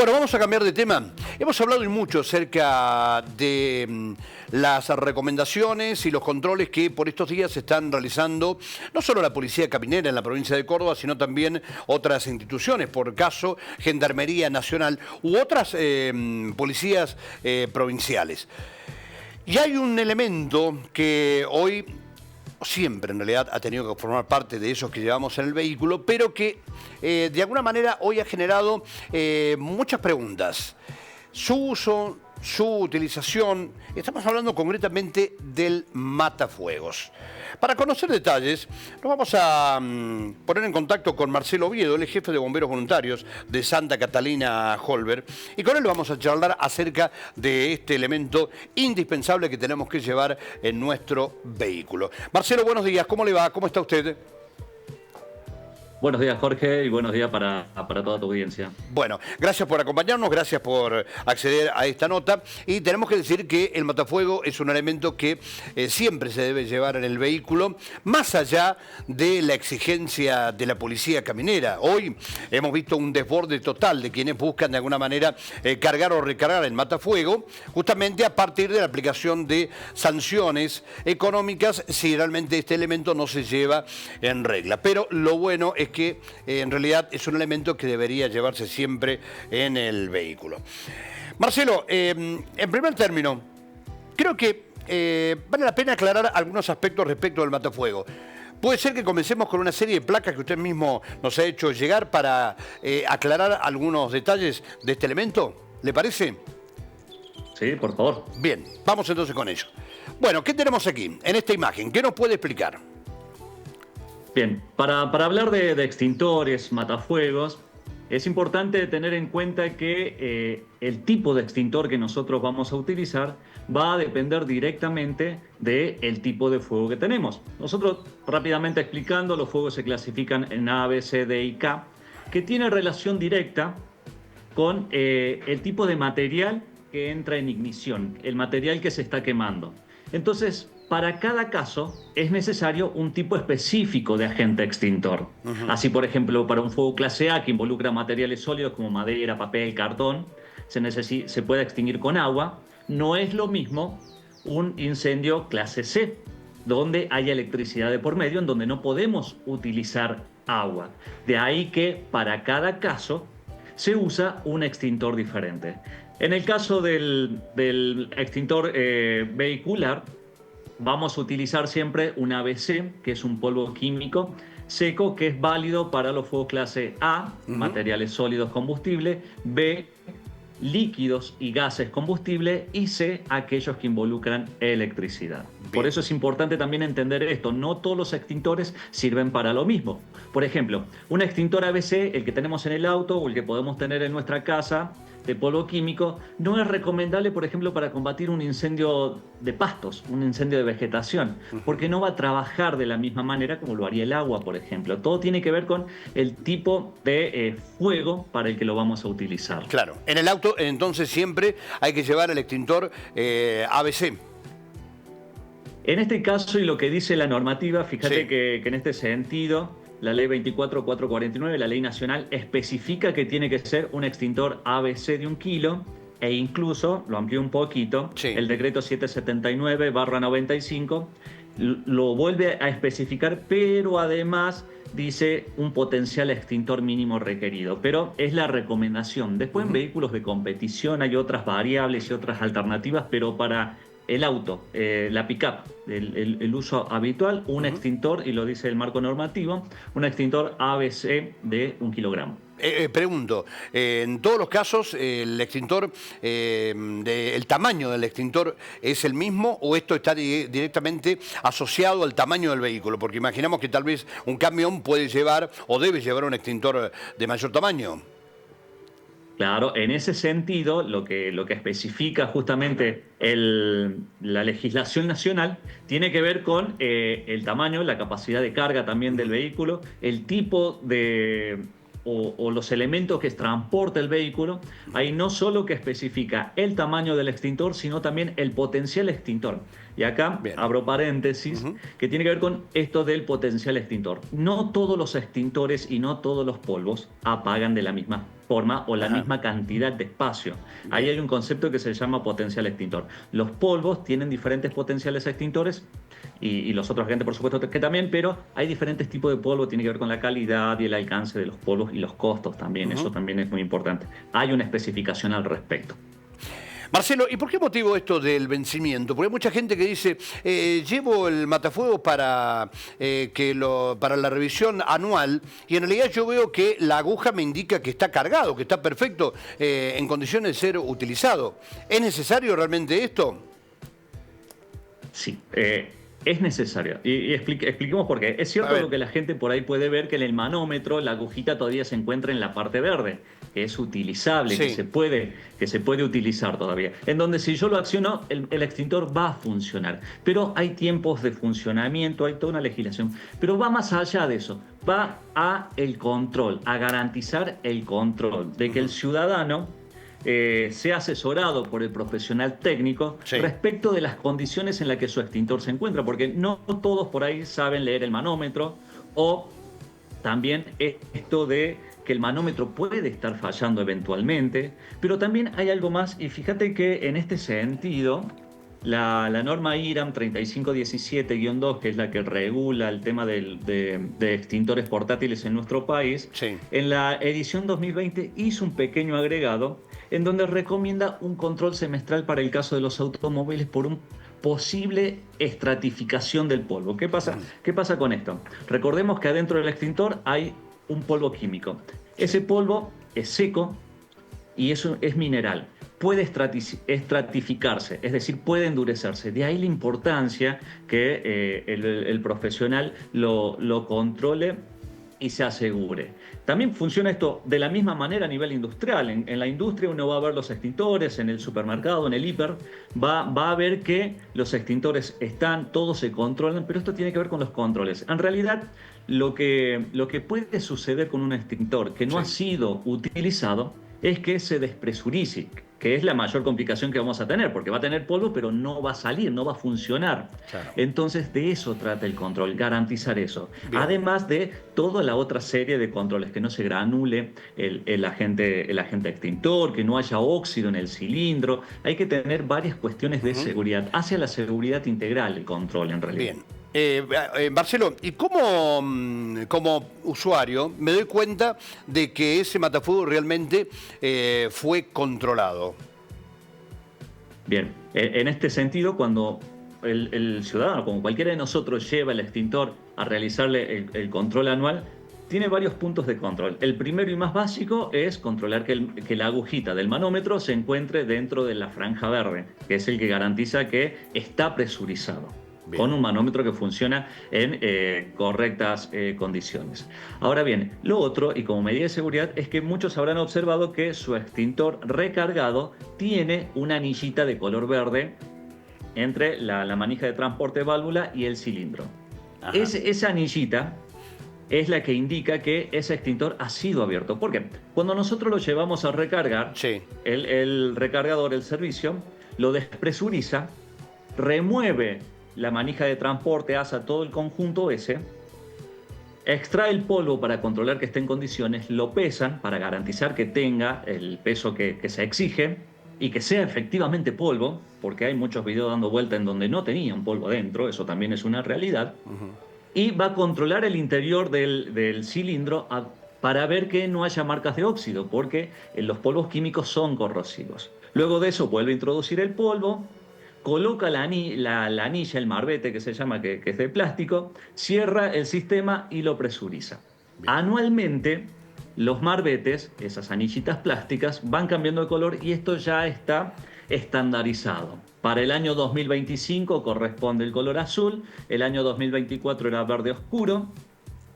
Bueno, vamos a cambiar de tema. Hemos hablado y mucho acerca de las recomendaciones y los controles que por estos días se están realizando, no solo la Policía Caminera en la provincia de Córdoba, sino también otras instituciones, por caso Gendarmería Nacional u otras policías provinciales. Y hay un elemento que hoy, siempre en realidad, ha tenido que formar parte de esos que llevamos en el vehículo, pero que de alguna manera hoy ha generado muchas preguntas. Su uso, su utilización, estamos hablando concretamente del matafuegos. Para conocer detalles, nos vamos a poner en contacto con Marcelo Oviedo, el jefe de bomberos voluntarios de Santa Catalina Holver, y con él vamos a charlar acerca de este elemento indispensable que tenemos que llevar en nuestro vehículo. Marcelo, buenos días, ¿cómo le va? ¿Cómo está usted? Buenos días, Jorge, y buenos días para toda tu audiencia. Bueno, gracias por acompañarnos, gracias por acceder a esta nota. Y tenemos que decir que el matafuego es un elemento que siempre se debe llevar en el vehículo, más allá de la exigencia de la policía caminera. Hoy hemos visto un desborde total de quienes buscan de alguna manera cargar o recargar el matafuego, justamente a partir de la aplicación de sanciones económicas si realmente este elemento no se lleva en regla. Pero lo bueno es que en realidad es un elemento que debería llevarse siempre en el vehículo. Marcelo, en primer término, creo que vale la pena aclarar algunos aspectos respecto del matafuego. Puede ser que comencemos con una serie de placas que usted mismo nos ha hecho llegar para aclarar algunos detalles de este elemento. ¿Le parece? Sí, por favor. Bien, vamos entonces con ello. Bueno, ¿qué tenemos aquí en esta imagen? ¿Qué nos puede explicar? Bien, para hablar de extintores, matafuegos, es importante tener en cuenta que el tipo de extintor que nosotros vamos a utilizar va a depender directamente del tipo de fuego que tenemos. Nosotros, rápidamente explicando, los fuegos se clasifican en A, B, C, D y K, que tiene relación directa con el tipo de material que entra en ignición, el material que se está quemando. Entonces, para cada caso es necesario un tipo específico de agente extintor. Así, por ejemplo, para un fuego clase A que involucra materiales sólidos como madera, papel, cartón, se puede extinguir con agua. No es lo mismo un incendio clase C, donde hay electricidad de por medio, en donde no podemos utilizar agua. De ahí que para cada caso se usa un extintor diferente. En el caso del extintor vehicular, vamos a utilizar siempre un ABC, que es un polvo químico seco, que es válido para los fuegos clase A, materiales sólidos combustible, B, líquidos y gases combustible, y C, aquellos que involucran electricidad. Bien. Por eso es importante también entender esto. No todos los extintores sirven para lo mismo. Por ejemplo, un extintor ABC, el que tenemos en el auto o el que podemos tener en nuestra casa, de polvo químico, no es recomendable, por ejemplo, para combatir un incendio de pastos, un incendio de vegetación, porque no va a trabajar de la misma manera como lo haría el agua, por ejemplo. Todo tiene que ver con el tipo de fuego para el que lo vamos a utilizar. Claro, en el auto entonces siempre hay que llevar el extintor ABC. En este caso, y lo que dice la normativa, fíjate sí, que en este sentido, la ley 24.449, la ley nacional, especifica que tiene que ser un extintor ABC de 1 kilo, e incluso, lo amplió un poquito, sí, el decreto 779/95 lo vuelve a especificar, pero además dice un potencial extintor mínimo requerido, pero es la recomendación. Después en vehículos de competición hay otras variables y otras alternativas, pero para el auto, la pick-up, el uso habitual, un extintor, y lo dice el marco normativo, un extintor ABC de 1 kilogramo. Pregunto, en todos los casos el extintor, el tamaño del extintor es el mismo, o esto está directamente asociado al tamaño del vehículo? Porque imaginamos que tal vez un camión puede llevar o debe llevar un extintor de mayor tamaño. Claro, en ese sentido, lo que especifica justamente la legislación nacional tiene que ver con el tamaño, la capacidad de carga también del vehículo, el tipo o los elementos que transporta el vehículo. Ahí no solo que especifica el tamaño del extintor, sino también el potencial extintor. Y acá abro paréntesis, que tiene que ver con esto del potencial extintor. No todos los extintores y no todos los polvos apagan de la misma forma o la misma cantidad de espacio. Ahí hay un concepto que se llama potencial extintor. Los polvos tienen diferentes potenciales extintores y los otros agentes, por supuesto, que también, pero hay diferentes tipos de polvo, tiene que ver con la calidad y el alcance de los polvos y los costos también. Eso también es muy importante. Hay una especificación al respecto. Marcelo, ¿y por qué motivo esto del vencimiento? Porque hay mucha gente que dice, llevo el matafuegos para la revisión anual y en realidad yo veo que la aguja me indica que está cargado, que está perfecto, en condiciones de ser utilizado. ¿Es necesario realmente esto? Sí, es necesario. Y expliquemos por qué. Es cierto lo que la gente por ahí puede ver, que en el manómetro la agujita todavía se encuentra en la parte verde, que es utilizable, sí, que se puede utilizar todavía. En donde si yo lo acciono, el extintor va a funcionar. Pero hay tiempos de funcionamiento, hay toda una legislación. Pero va más allá de eso. Va a el control, a garantizar el control de que el ciudadano sea asesorado por el profesional técnico respecto de las condiciones en las que su extintor se encuentra, porque no todos por ahí saben leer el manómetro, o también esto de que el manómetro puede estar fallando eventualmente, pero también hay algo más, y fíjate que en este sentido la norma IRAM 3517-2, que es la que regula el tema de extintores portátiles en nuestro país, en la edición 2020 hizo un pequeño agregado en donde recomienda un control semestral para el caso de los automóviles por un posible estratificación del polvo. ¿Qué pasa con esto? Recordemos que adentro del extintor hay un polvo químico. Ese polvo es seco y eso es mineral. Puede estratificarse, es decir, puede endurecerse. De ahí la importancia que el profesional lo controle y se asegure. También funciona esto de la misma manera a nivel industrial. En la industria uno va a ver los extintores, en el supermercado, en el hiper, va a ver que los extintores están, todos se controlan, pero esto tiene que ver con los controles. En realidad, lo que puede suceder con un extintor que no ha sido utilizado es que se despresurice, que es la mayor complicación que vamos a tener, porque va a tener polvo, pero no va a salir, no va a funcionar. Claro. Entonces, de eso trata el control, garantizar eso. Bien. Además de toda la otra serie de controles, que no se granule el agente extintor, que no haya óxido en el cilindro. Hay que tener varias cuestiones de seguridad, hacia la seguridad integral el control, en realidad. Bien. Marcelo, ¿y como usuario me doy cuenta de que ese matafuego realmente fue controlado? Bien, en este sentido, cuando el ciudadano, como cualquiera de nosotros, lleva el extintor a realizarle el control anual, tiene varios puntos de control. El primero y más básico es controlar que la agujita del manómetro se encuentre dentro de la franja verde, que es el que garantiza que está presurizado. Bien. Con un manómetro que funciona en correctas condiciones. Ahora bien, lo otro, y como medida de seguridad, es que muchos habrán observado que su extintor recargado tiene una anillita de color verde entre la manija de transporte de válvula y el cilindro. Esa anillita es la que indica que ese extintor ha sido abierto. ¿Por qué? Cuando nosotros lo llevamos a recargar, el recargador, el servicio, lo despresuriza, remueve la manija de transporte, asa todo el conjunto ese, extrae el polvo para controlar que esté en condiciones, lo pesan para garantizar que tenga el peso que se exige y que sea efectivamente polvo, porque hay muchos videos dando vuelta en donde no tenían polvo adentro, eso también es una realidad, y va a controlar el interior del cilindro para ver que no haya marcas de óxido, porque los polvos químicos son corrosivos. Luego de eso vuelve a introducir el polvo, coloca la anilla, el marbete que se llama, que es de plástico, cierra el sistema y lo presuriza. Bien. Anualmente, los marbetes, esas anillitas plásticas, van cambiando de color y esto ya está estandarizado. Para el año 2025 corresponde el color azul, el año 2024 era verde oscuro.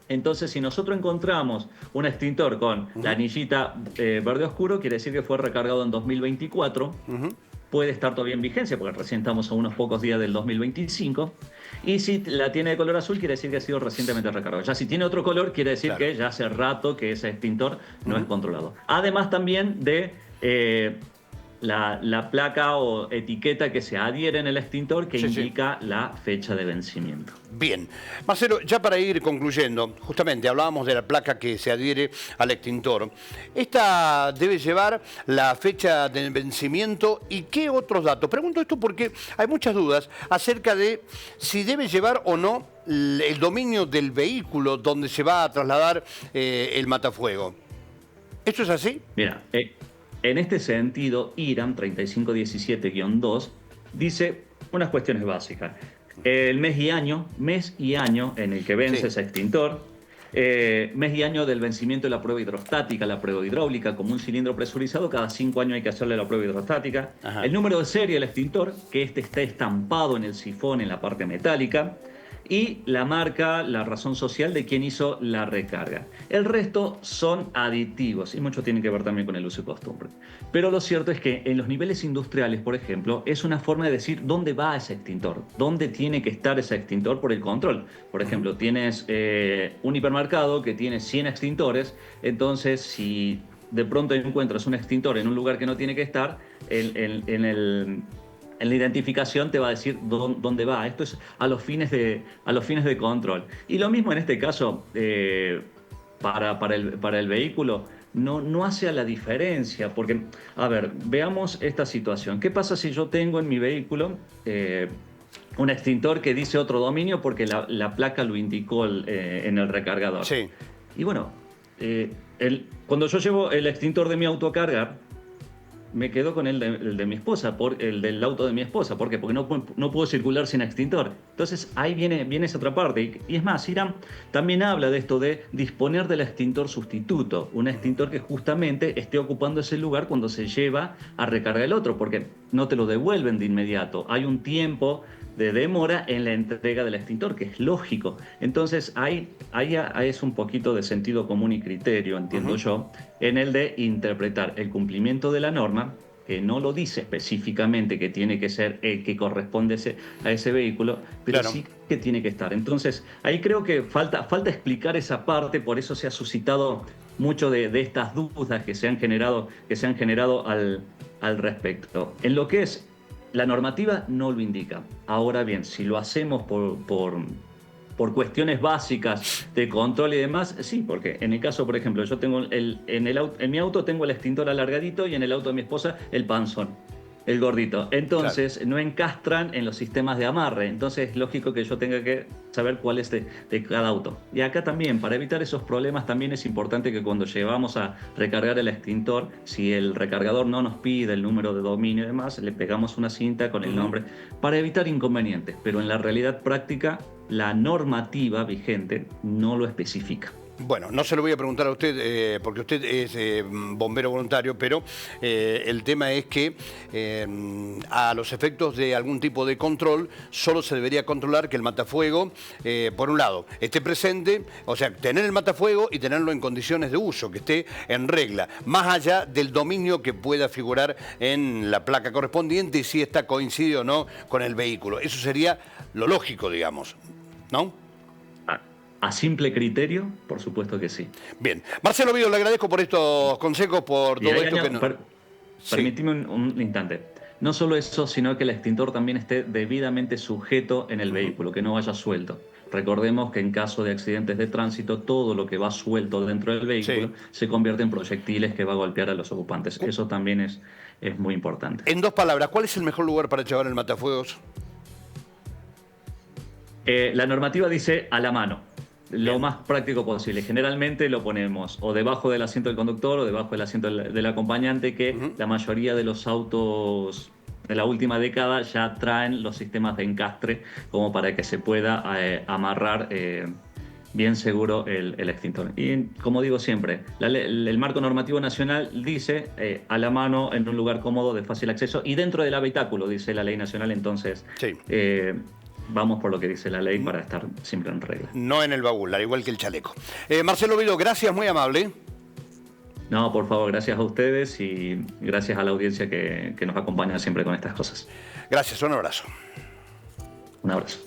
Entonces, si nosotros encontramos un extintor con la anillita verde oscuro, quiere decir que fue recargado en 2024. Puede estar todavía en vigencia, porque recién estamos a unos pocos días del 2025. Y si la tiene de color azul, quiere decir que ha sido recientemente recargado. Ya si tiene otro color, quiere decir que ya hace rato que ese extintor no es controlado. Además también de la placa o etiqueta que se adhiere en el extintor que Sí, sí. indica la fecha de vencimiento. Bien. Marcelo, ya para ir concluyendo, justamente hablábamos de la placa que se adhiere al extintor. ¿Esta debe llevar la fecha de vencimiento y qué otros datos? Pregunto esto porque hay muchas dudas acerca de si debe llevar o no el dominio del vehículo donde se va a trasladar el matafuego. ¿Esto es así? Mira, en este sentido, IRAM 3517-2 dice unas cuestiones básicas. El mes y año en el que vence Sí. ese extintor, mes y año del vencimiento de la prueba hidrostática, la prueba hidráulica, como un cilindro presurizado, cada 5 años hay que hacerle la prueba hidrostática. Ajá. El número de serie del extintor, que este está estampado en el sifón en la parte metálica. Y la marca, la razón social de quien hizo la recarga. El resto son aditivos y mucho tiene que ver también con el uso y costumbre. Pero lo cierto es que en los niveles industriales, por ejemplo, es una forma de decir dónde va ese extintor, dónde tiene que estar ese extintor por el control. Por ejemplo, tienes un hipermercado que tiene 100 extintores, entonces si de pronto encuentras un extintor en un lugar que no tiene que estar, en la identificación te va a decir dónde va. Esto es a los fines de control. Y lo mismo en este caso para el vehículo. No hace la diferencia, porque, a ver, veamos esta situación. ¿Qué pasa si yo tengo en mi vehículo un extintor que dice otro dominio porque la placa lo indicó en el recargador? Sí. Y bueno, cuando yo llevo el extintor de mi auto a cargar, me quedo con el de mi esposa, el del auto de mi esposa. ¿Por qué? Porque no puedo circular sin extintor. Entonces ahí viene esa otra parte. Y es más, IRAM también habla de esto de disponer del extintor sustituto. Un extintor que justamente esté ocupando ese lugar cuando se lleva a recargar el otro, porque no te lo devuelven de inmediato. Hay un tiempo de demora en la entrega del extintor, que es lógico. Entonces ahí es un poquito de sentido común y criterio, entiendo yo, en el de interpretar el cumplimiento de la norma, que no lo dice específicamente que tiene que ser el que corresponde a ese vehículo, pero Claro. sí que tiene que estar. Entonces ahí creo que falta explicar esa parte, por eso se ha suscitado mucho de estas dudas que se han generado al respecto. En lo que es la normativa no lo indica. Ahora bien, si lo hacemos por cuestiones básicas de control y demás, sí, porque en el caso, por ejemplo, yo tengo en mi auto tengo el extintor alargadito y en el auto de mi esposa el panzón, el gordito. Entonces, no encastran en los sistemas de amarre. Entonces, es lógico que yo tenga que saber cuál es de cada auto. Y acá también, para evitar esos problemas, también es importante que cuando llevamos a recargar el extintor, si el recargador no nos pide el número de dominio y demás, le pegamos una cinta con el nombre para evitar inconvenientes. Pero en la realidad práctica, la normativa vigente no lo especifica. Bueno, no se lo voy a preguntar a usted porque usted es bombero voluntario, pero el tema es que a los efectos de algún tipo de control solo se debería controlar que el matafuego, por un lado, esté presente, o sea, tener el matafuego y tenerlo en condiciones de uso, que esté en regla, más allá del dominio que pueda figurar en la placa correspondiente y si esta coincide o no con el vehículo. Eso sería lo lógico, digamos, ¿no? A simple criterio, por supuesto que sí. Bien. Marcelo Vido, le agradezco por estos consejos, por todo esto que nos... Permitime un instante. No solo eso, sino que el extintor también esté debidamente sujeto en el vehículo, que no vaya suelto. Recordemos que en caso de accidentes de tránsito, todo lo que va suelto dentro del vehículo se convierte en proyectiles que va a golpear a los ocupantes. Eso también es muy importante. En dos palabras, ¿cuál es el mejor lugar para llevar el matafuegos? La normativa dice a la mano. Lo más práctico posible. Generalmente lo ponemos o debajo del asiento del conductor o debajo del asiento del acompañante, que la mayoría de los autos de la última década ya traen los sistemas de encastre como para que se pueda amarrar bien seguro el extintor. Y como digo siempre, el marco normativo nacional dice a la mano, en un lugar cómodo, de fácil acceso y dentro del habitáculo, dice la ley nacional. Entonces vamos por lo que dice la ley para estar siempre en regla. No en el baúl, al igual que el chaleco. Marcelo Vido, gracias, muy amable. No, por favor, gracias a ustedes y gracias a la audiencia que nos acompaña siempre con estas cosas. Gracias, un abrazo. Un abrazo.